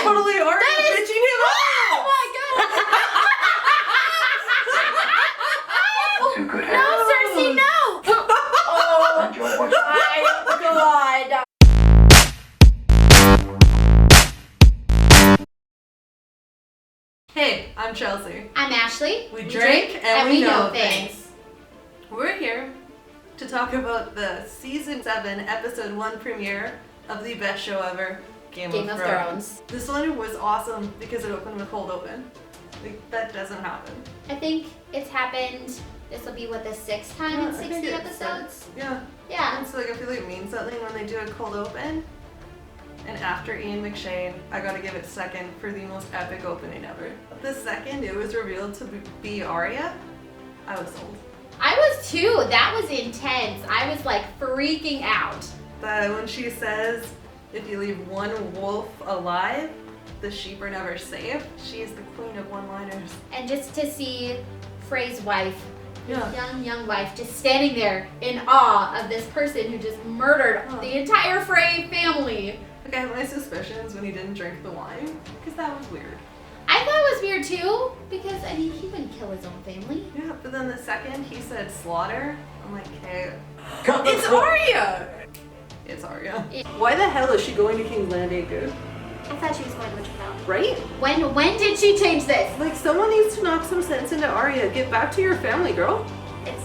totally Arya bitching him out. Oh my god. Too good. No, Cersei, no. Oh my god. Hey, I'm Chelsea. I'm Ashley. We drink and we know things. We're here to talk about the Season 7, Episode 1 premiere of the best show ever, Game of Thrones. This one was awesome because it opened with cold open. Like, that doesn't happen. I think it's happened. This will be what, the 6th time in 60 episodes? Yeah. Yeah. And so like I feel like it means something when they do a cold open. And after Ian McShane, I gotta give it second for the most epic opening ever. The second it was revealed to be Arya, I was sold. I was too. That was intense. I was like freaking out. When she says, if you leave one wolf alive, the sheep are never safe. She is the queen of one-liners. And just to see Freys' wife, Yeah. young wife, just standing there in awe of this person who just murdered the entire Frey family. Like, I have my suspicions when he didn't drink the wine, because that was weird. I thought it was weird too, because I mean, he wouldn't kill his own family. Yeah, but then the second he said slaughter, I'm like, okay. It's Arya! It's Arya. Why the hell is she going to King's Landing, dude? I thought she was going to Winterfell. Right? When did she change this? Like, someone needs to knock some sense into Arya. Get back to your family, girl. It's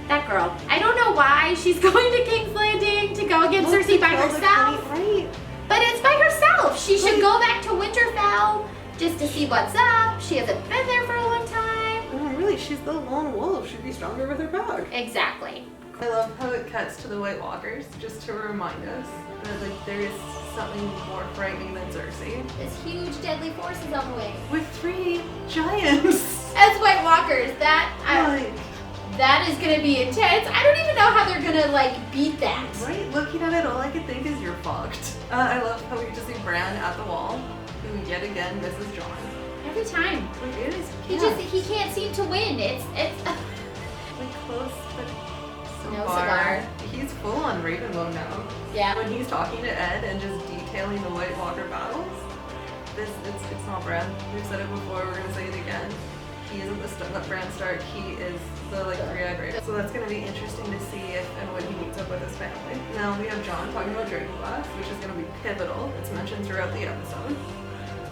that girl. I don't know why she's going to King's Landing to go against Cersei by herself. Right. But it's by herself. She should go back to Winterfell just to see what's up. She hasn't been there for a long time. Oh, really? She's the lone wolf. She'd be stronger with her back. Exactly. I love how it cuts to the White Walkers, just to remind us that like there is something more frightening than Cersei. This huge deadly force is on the way. With 3 giants. As White Walkers, Like, that is gonna be intense. I don't even know how they're gonna like beat that. right? Looking at it, all I could think is you're fucked. I love how we just see Bran at the wall, who yet again misses Jon. Every time. Like, it is. He can't seem to win. It's like close, but so No far. cigar. He's full on Raven mode now. yeah. When he's talking to Ed and just detailing the White Walker battles, it's not Bran. We've said it before, we're gonna say it again. He isn't the Bran Stark, he is the like 3-eyed Raven. So that's gonna be interesting to see if and when he meets up with his family. Now we have Jon talking about Dragonglass, which is gonna be pivotal. It's mentioned throughout the episode.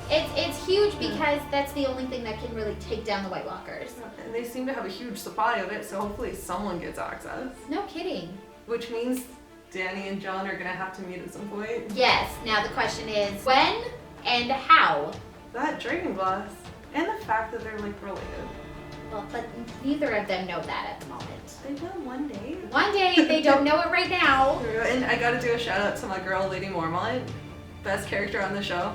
It's huge because that's the only thing that can really take down the White Walkers. And they seem to have a huge supply of it, so hopefully someone gets access. No kidding. Which means Dany and Jon are gonna have to meet at some point. Yes. Now the question is when and how. That Dragonglass, and the fact that they're like related. Well, but neither of them know that at the moment. They will one day. One day, they don't know it right now. And I gotta do a shout out to my girl, Lady Mormont. Best character on the show.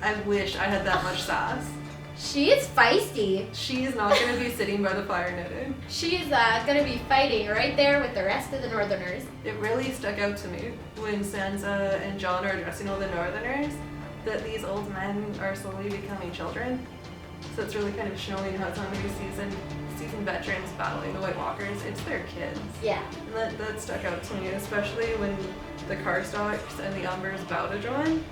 I wish I had that much sass. She is feisty. She is not gonna be sitting by the fire knitting. She's gonna be fighting right there with the rest of the Northerners. It really stuck out to me when Sansa and Jon are addressing all the Northerners that these old men are slowly becoming children. So it's really kind of showing how so many seasoned veterans battling the White Walkers. It's their kids. Yeah. And that stuck out to me, especially when the Karstarks and the Umbers bow to Jon.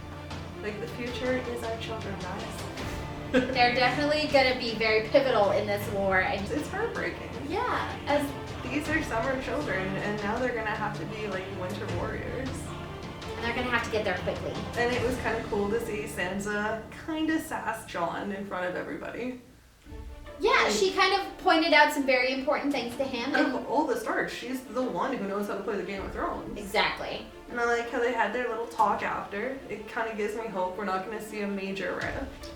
Like, the future is our children, guys. They're definitely gonna be very pivotal in this war. And It's heartbreaking. yeah, as These are summer children, and now they're gonna have to be like winter warriors. they're gonna have to get there quickly. And it was kind of cool to see Sansa kind of sass Jon in front of everybody. Yeah, she kind of pointed out some very important things to him. Out of all the Starks, she's the one who knows how to play the Game of Thrones. Exactly. And I like how they had their little talk after. It kind of gives me hope we're not going to see a major rift.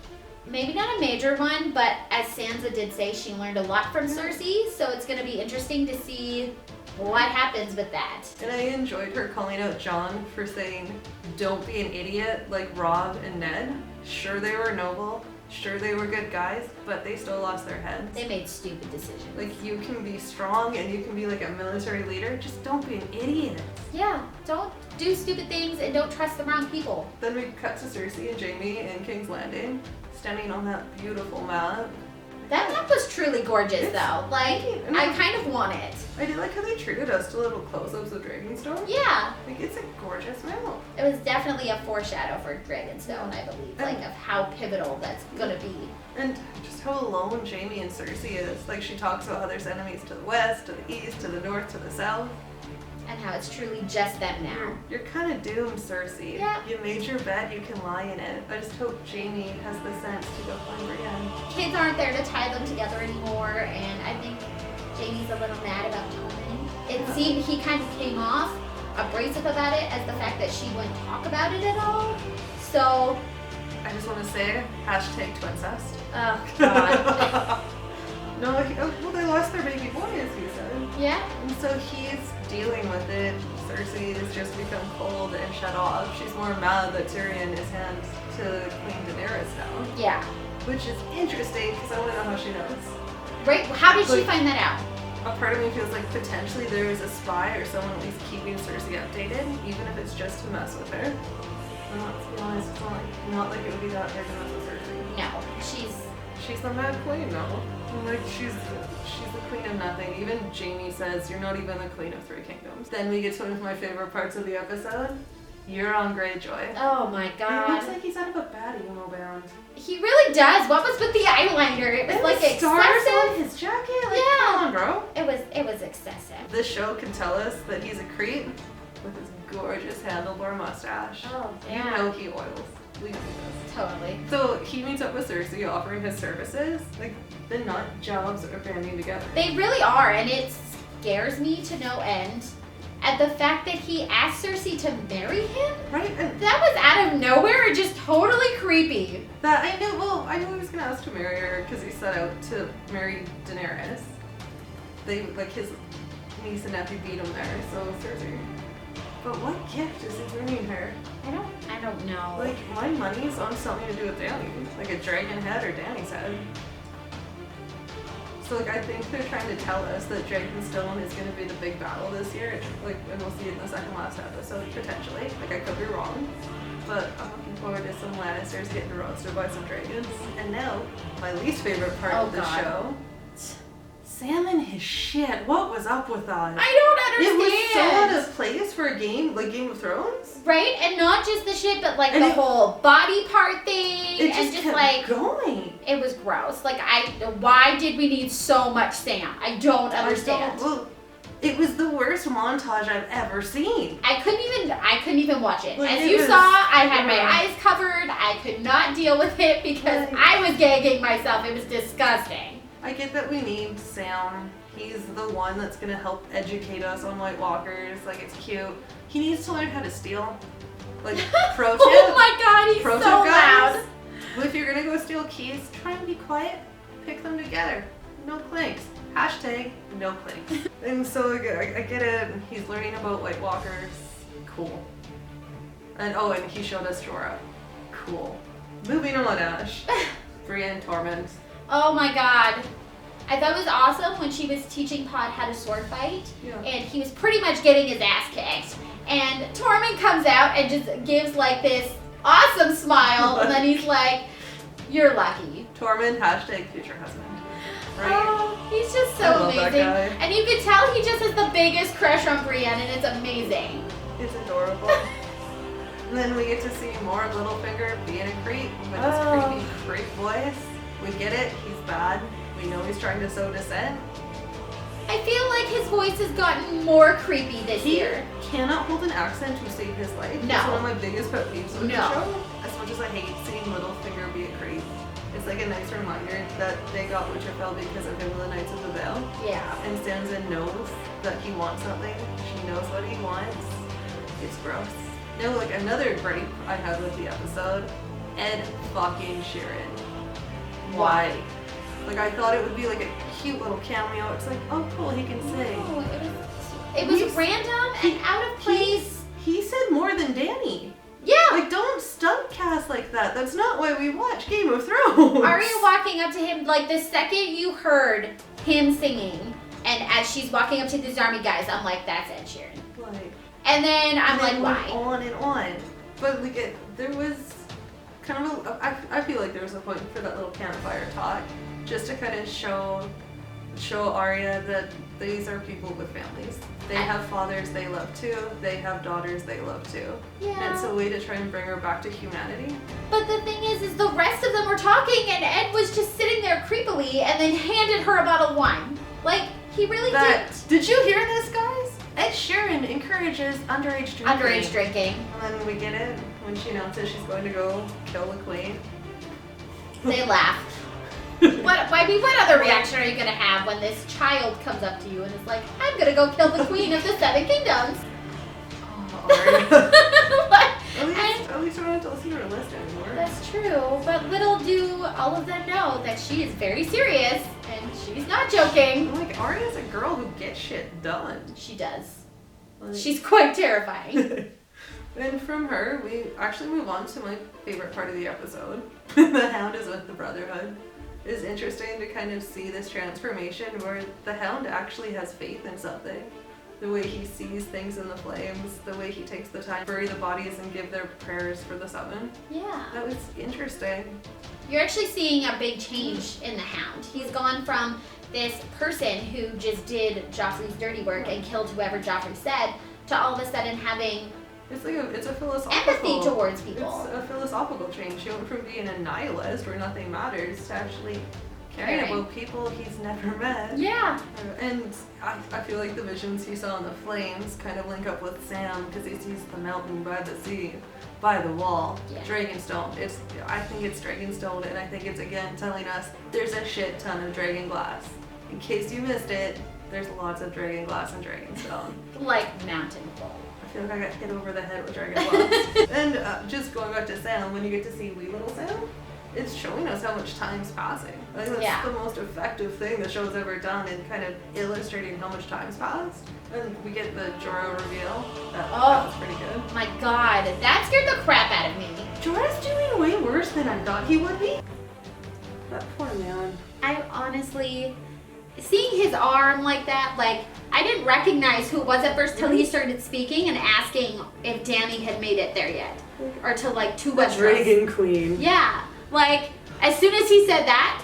Maybe not a major one, but as Sansa did say, she learned a lot from Cersei, so it's going to be interesting to see what happens with that. And I enjoyed her calling out Jon for saying, don't be an idiot like Robb and Ned. Sure, they were noble. Sure, they were good guys, but they still lost their heads. They made stupid decisions. Like, you can be strong and you can be like a military leader, just don't be an idiot. Yeah, don't do stupid things and don't trust the wrong people. Then we cut to Cersei and Jaime in King's Landing, standing on that beautiful map. That was truly gorgeous, though. Like, I kind of want it. I do like how they treated us to little close-ups of Dragonstone. Yeah. Like, it's a gorgeous mount. It was definitely a foreshadow for Dragonstone, I believe. Like, of how pivotal that's gonna be. And just how alone Jaime and Cersei is. Like, she talks about how there's enemies to the west, to the east, to the north, to the south. And how it's truly just them now. You're kind of doomed, Cersei. Yeah. You made your bed, you can lie in it. I just hope Jaime has the sense to go find Brienne. Kids aren't there to tie them together anymore, and I think Jaime's a little mad about Tommen. It seemed he kind of came off abrasive about it as the fact that she wouldn't talk about it at all. So, I just want to say, hashtag twincest. oh god. No, well, they lost their baby boy, as he said. Yeah? And so he's dealing with it. Cersei has just become cold and shut off. She's more mad that Tyrion is hand to Queen Daenerys now. Yeah. Which is interesting, because I want to know how she knows. Right? How did she Like, find that out? A part of me feels like potentially there is a spy or someone at least keeping Cersei updated, even if it's just to mess with her. And let's be honest, it's not like it would be that hard to mess with Cersei. No. She's the mad queen now. Like, she's the queen of nothing. Even Jaime says, you're not even the queen of 3 kingdoms. Then we get to one of my favorite parts of the episode. Euron Greyjoy. oh my He god. looks like he's out of a bad emo band. He really does. What was with the eyeliner? It was And like the stars excessive. on his jacket? Like, Yeah. come on, bro. It was excessive. This show can tell us that he's a creep with his gorgeous handlebar mustache. Oh, You yeah. know he oils. We know this. Totally. So he meets up with Cersei, offering his services. Like, the nut jobs are banding together. They really are, and it scares me to no end. At the fact that he asked Cersei to marry him? Right? And That was out of nowhere and just totally creepy. that I knew he was gonna ask to marry her because he set out to marry Daenerys. They, like, his niece and nephew beat him there, so Cersei. But what gift is he bringing her? I don't know. Like, my money's on something to do with Dany. Like a dragon head or Dany's head. So, like, I think they're trying to tell us that Dragonstone is going to be the big battle this year. Like, and we'll see it in the second last episode, potentially. Like, I could be wrong. But I'm looking forward to some Lannisters getting roasted by some dragons. And now, my least favorite part of the show. Sam and his shit. What was up with that? I don't It understand. was so out of place for a game like Game of Thrones. Right? And not just the shit, but like And the it- whole body part thing. It and just just kept like, going. it was gross. Like, why did we need so much Sam? I don't understand. Well, it was the worst montage I've ever seen. I couldn't even watch it. Like, As it you was- saw, I had my yeah. eyes covered. I could not deal with it because Like- I was gagging myself. It was disgusting. I get that we need Sam. He's the one that's gonna help educate us on White Walkers. Like, it's cute. He needs to learn how to steal. Like, pro tip. Oh my god, he's Pro tip, so guys. loud. If you're gonna go steal keys, try and be quiet. Pick them together. No clinks. Hashtag no clinks. And so like, I get it. He's learning about White Walkers. Cool. And and he showed us Jorah. Cool. Moving on, Ash. Brienne Tormund. Oh my god. I thought it was awesome when she was teaching Pod how to sword fight. Yeah. And he was pretty much getting his ass kicked. And Tormund comes out and just gives like this awesome smile. And then he's like, you're lucky. Tormund, hashtag future husband. Right? Oh, he's just so I love that amazing. guy. And you can tell he just has the biggest crush on Brienne, and it's amazing. It's adorable. And then we get to see more Littlefinger being a creep with his creepy creep voice. We get it, he's bad. We know he's trying to sow dissent. I feel like his voice has gotten more creepy this He year. cannot hold an accent to save his life. No. It's one of my biggest pet peeves with the No. show. As much as I hate seeing Littlefinger be a creep, it's like a nice reminder that they got Winterfell because of him in the Knights of the Vale. Yeah. And Sansa knows that he wants something. She knows what he wants. It's gross. Now, like, another gripe I had with the episode, Ed fucking Sheeran. Why? Like, I thought it would be like a cute little cameo. It's like, oh cool, he can sing. No, it was He's- random and out of place. He said more than Dany. Yeah. Like, don't stunt cast like that. That's not why we watch Game of Thrones. Arya walking up to him, like the second you heard him singing, and as she's walking up to these army guys, I'm like, that's Ed Sheeran. Like, And then I'm and like, it why? went on and on. But like, there was kind of I feel like there was a point for that little campfire talk, just to kind of show Arya that these are people with families. They have fathers they love too. They have daughters they love too. Yeah. And it's a way to try and bring her back to humanity. But the thing is the rest of them were talking, and Ed was just sitting there creepily, and then handed her a bottle of wine. Like, he really didn't. Did you hear this, guys? Ed Sheeran encourages underage drinking. Underage drinking. And then we get it when she announces she's going to go kill the queen. They laughed. What other reaction are you gonna have when this child comes up to you and is like, I'm gonna go kill the queen of the Seven Kingdoms? At least we're not to listen to her list anymore. That's true, but little do all of them know that she is very serious and she's not joking. Like, Arya's a girl who gets shit done. She does. Like, She's quite terrifying. And from her, we actually move on to my favorite part of the episode. The Hound is with the Brotherhood. It is interesting to kind of see this transformation where the Hound actually has faith in something. The way he sees things in the flames, the way he takes the time to bury the bodies and give their prayers for the Seven. Yeah. That was interesting. You're actually seeing a big change in the Hound. He's gone from this person who just did Joffrey's dirty work and killed whoever Joffrey said to all of a sudden having It's a philosophical empathy towards people. It's a philosophical change. She went from being a nihilist where nothing matters to actually caring about people he's never met. Yeah. And I feel like the visions he saw in the flames kind of link up with Sam because he sees the mountain by the sea, by the wall, Yeah. Dragonstone. I think it's Dragonstone, and I think it's again telling us there's a shit ton of dragon glass. In case you missed it, there's lots of dragon glass and Dragonstone. Like mountain full. I feel like I got hit over the head with dragon glass. And just going back to Sam, when you get to see wee little Sam, it's showing us how much time's passing. I think that's the most effective thing the show's ever done in kind of illustrating how much time's passed. And we get the Jorah reveal. That was pretty good. My God, that scared the crap out of me. Jorah's doing way worse than I thought he would be. That poor man. I honestly, seeing his arm like that, like, I didn't recognize who it was at first till he started speaking and asking if Dany had made it there yet. Or to, like, to Westeros. Dragon Queen. Yeah. Like, as soon as he said that,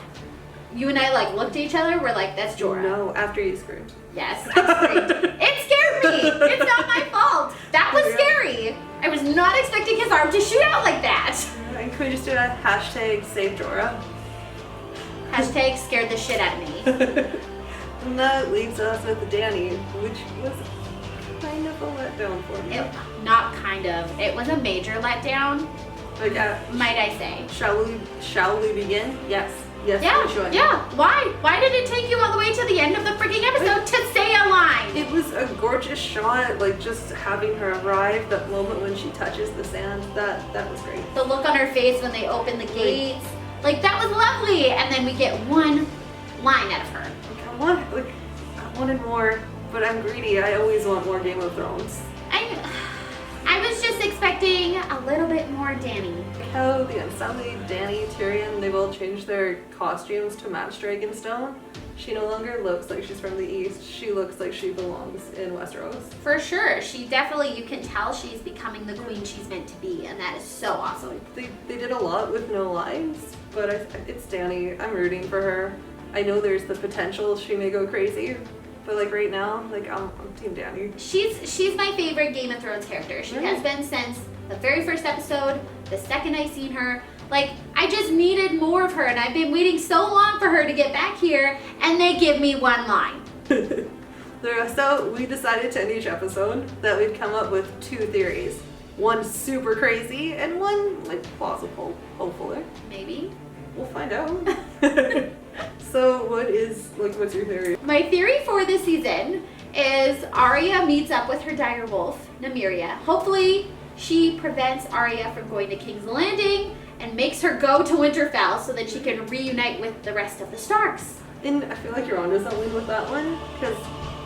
you and I, like, looked at each other, we're like, that's Jorah. No, after you screamed. Yes, I screamed. It scared me. It's not my fault. That was scary. I was not expecting his arm to shoot out like that. And can we just do a hashtag save Jorah? Hashtag scared the shit out of me. And that leaves us with Dany, which was kind of a letdown for me. Not kind of. It was a major letdown, Like, might I say. shall we begin? Yes. Yes, we should. Yeah. Why? Why did it take you all the way to the end of the freaking episode to say a line? It was a gorgeous shot, like just having her arrive, that moment when she touches the sand, that was great. The look on her face when they open the gates. Like, that was lovely. And then we get one line out of her. I wanted more, but I'm greedy. I always want more Game of Thrones. I was just expecting a little bit more Dany. How the Unsullied, Dany, Tyrion, they've all changed their costumes to match Dragonstone. She no longer looks like she's from the East. She looks like she belongs in Westeros. For sure. She definitely, you can tell she's becoming the queen she's meant to be, and that is so awesome. They did a lot with no lines, but it's Dany. I'm rooting for her. I know there's the potential she may go crazy, but like right now, like I'm Team Dany. She's my favorite Game of Thrones character. She has been since the very first episode, the second I seen her. Like, I just needed more of her, and I've been waiting so long for her to get back here, and they give me one line. So we decided to end each episode that we'd come up with two theories. One super crazy and one like plausible, hopefully. Maybe. We'll find out. So what's your theory? My theory for this season is Arya meets up with her dire wolf, Nymeria. Hopefully she prevents Arya from going to King's Landing and makes her go to Winterfell so that she can reunite with the rest of the Starks. And I feel like you're onto something with that one, because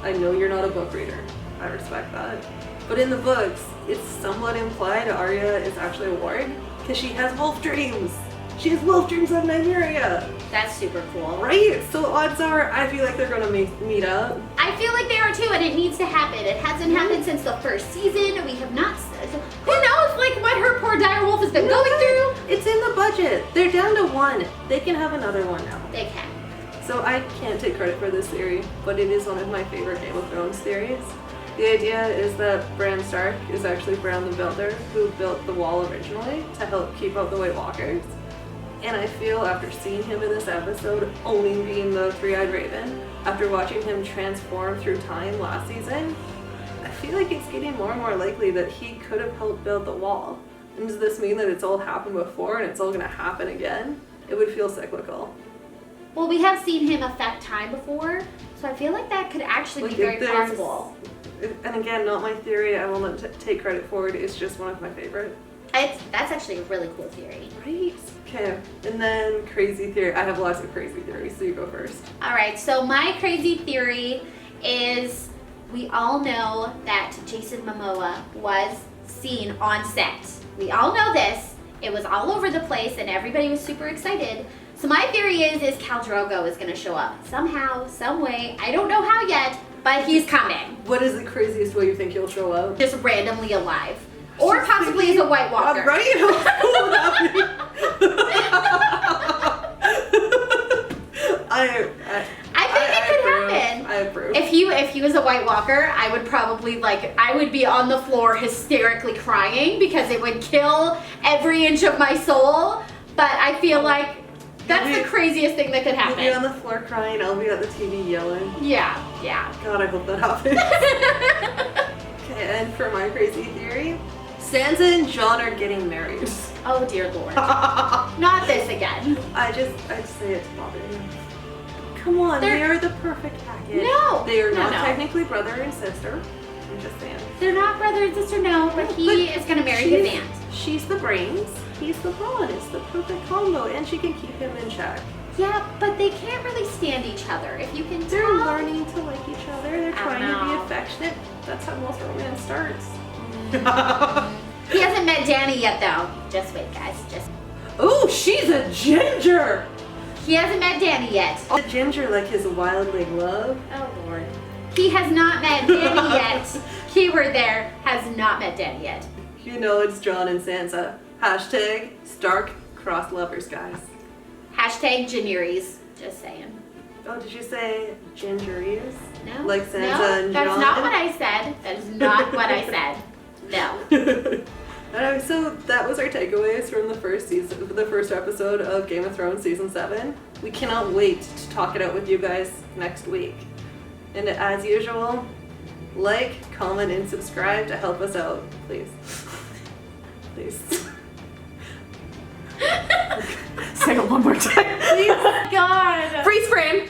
I know you're not a book reader. I respect that. But in the books, it's somewhat implied Arya is actually a warg, because she has wolf dreams. She has wolf dreams of Nymeria. That's super cool. Right? So odds are, I feel like they're gonna meet up. I feel like they are too, and it needs to happen. It hasn't happened since the first season. We have not. Who knows, like, what her poor dire wolf has been going through? It's in the budget. They're down to 1. They can have another one now. They can. So I can't take credit for this theory, but it is one of my favorite Game of Thrones theories. The idea is that Bran Stark is actually Bran the Builder, who built the wall originally to help keep out the White Walkers. And I feel after seeing him in this episode owning being the Three-Eyed Raven, after watching him transform through time last season, I feel like it's getting more and more likely that he could have helped build the wall. And does this mean that it's all happened before and it's all going to happen again? It would feel cyclical. Well, we have seen him affect time before, so I feel like that could actually be very possible. And again, not my theory, I will not take credit for it, it's just one of my favorite. That's actually a really cool theory. Right? Okay, and then crazy theory. I have lots of crazy theories, so you go first. Alright, so my crazy theory is we all know that Jason Momoa was seen on set. We all know this. It was all over the place and everybody was super excited. So my theory is Khal Drogo is going to show up somehow, some way. I don't know how yet, but he's coming. What is the craziest way you think he'll show up? Just randomly alive. Or possibly as a White Walker. Right? How cool would that be? I think it could happen. I approve. If he was a White Walker, I would probably I would be on the floor hysterically crying because it would kill every inch of my soul. But I feel like that's the craziest thing that could happen. You'll be on the floor crying, I'll be at the TV yelling. Yeah. God, I hope that happens. Okay, and for my crazy theory, Sansa and Jon are getting married. Oh dear Lord. Not this again. I just say it to bother you. Come on, they are the perfect package. No. They are not No. technically brother and sister. I'm just saying. They're not brother and sister, no, but he is going to marry his aunt. She's the brains, he's the brawn. It's the perfect combo, and she can keep him in check. Yeah, but they can't really stand each other. If you can They're tell. learning to like each other. They're trying to be affectionate. That's how most romance starts. He hasn't met Dany yet, though. Just wait, guys. Oh, she's a ginger! He hasn't met Dany yet. A ginger like his wildling love. Oh, Lord. He has not met Dany yet. Keyword there, has not met Dany yet. You know it's Jon and Sansa. Hashtag Stark cross lovers, guys. Hashtag Daenerys. Just saying. Oh, did you say gingeries? No. Like Sansa and Jon? That's not what I said. That is not what I said. No. Alright, so that was our takeaways from the first episode of Game of Thrones Season 7. We cannot wait to talk it out with you guys next week. And as usual, like, comment, and subscribe to help us out, please. Please. Say it one more time, please. God. Freeze frame!